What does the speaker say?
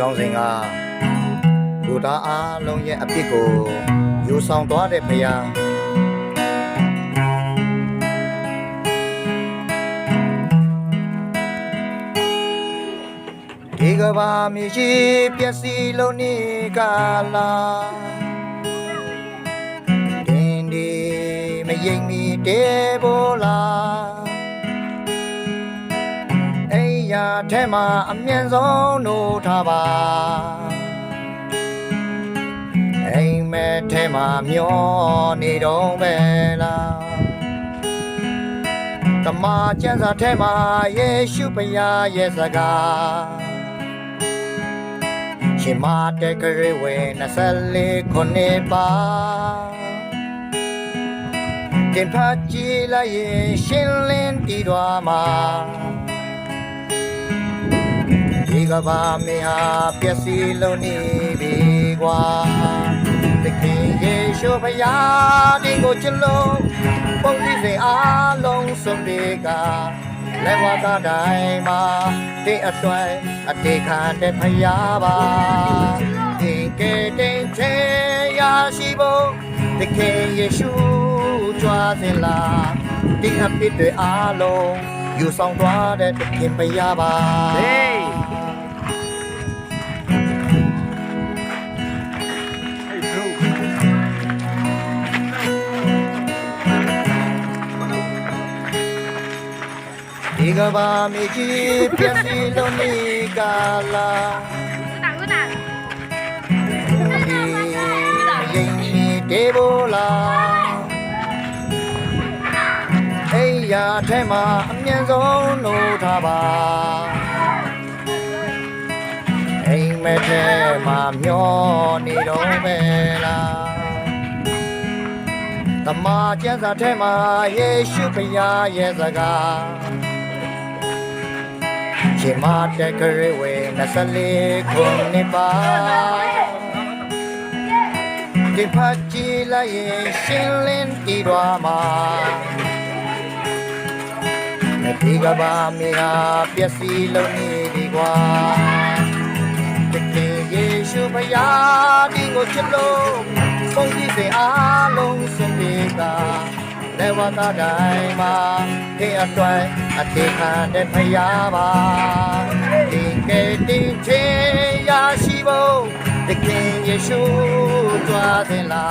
ဆောင်စဉ်ကလူသားအားလုံးရဲ့အပြစ်ကိုယူဆောင်သွားတဲ့ဘုရားဒီကဘာမြေရှိပျက်စီးလုံးနေကလာတင်းဒီမယိမ်မီတဲပေါ်လာအိယာထဲမှာအမြန်ဆုံးနိုးထားပါအိမ်မဲထဲမှာမျောနေတော့ပဲလားတမကျမ်းစာထဲမှာယေရှုဘုရားရဲ့စကားရှင်မတဲ့ကလေးဝဲ24ခုနှစ်ပါတင်ဖတ်ကြည့်လိုက်ရင်ရှင်းလင်းတည်သွားမှာဒီကဘာမေဟာပျက်စီးလုံးနေပြီကွာသခင်ယေရှုဘုရားဒီကိုချလို့ပုံစံစိတ်အားလုံးစုံတွေကလက်ဝါးသားတိုင်းမှာတဲ့အတွက်အတေခံတဲ့ဖယားပါဒီကဲတဲ့ချေရရှိဖို့သခင်ယေရှုကြွားစင်လာဒီအပြစ်တွေအားလုံးယူဆောင်သွားတဲ့သခင်ဖယားပါဒီကဘာမြေကြီးပျက်စီးလုံးနေကလာဒီရင်ကြီးတေဘောလာအိယာထဲမှာအမြန်ဆုံးနိုးထားပါအိမ်မဲထဲမှာမျောနေတော့ပဲလားတမကျမ်းစာထဲမှာယေရှုဘုရားရဲ့စကားရှင်မတဲ့ကလေးဝဲ24ခုနှစ်ပါဒီဖတ်ကြည့်လိုက်ရင်ရှင်းလင်းတည်သွားမှာဒီကဘာမေဟာပျက်စီးလုံးနေပြီကွာတကယ်ယေရှုဘုရားဒီကိုချစ်လို့ပုံစံစိတ်အားလုံးစုံတွေကလက်ဝါးသားတိုင်းမှာဒီအတွက်အတေခံတဲ့ဖယားပါဒီကဲတင်ချေရရှိဖို့သခင်ယေရှုကြွားစင်လာ